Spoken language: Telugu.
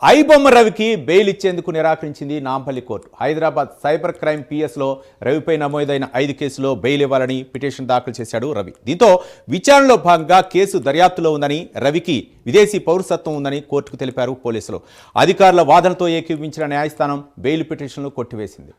ఐబొమ్మ రవికి బెయిల్ ఇచ్చేందుకు నిరాకరించింది Nampally court. Hyderabad cyber crime పిఎస్లో రవిపై నమోదైన 5 కేసులో బెయిల్ ఇవ్వాలని పిటిషన్ దాఖలు చేశాడు రవి. దీంతో విచారణలో భాగంగా కేసు దర్యాప్తులో ఉందని, రవికి విదేశీ పౌరసత్వం ఉందని కోర్టుకు తెలిపారు పోలీసులు. అధికారుల వాదనతో ఏకీభవించిన న్యాయస్థానం బెయిల్ పిటిషన్లు కొట్టివేసింది.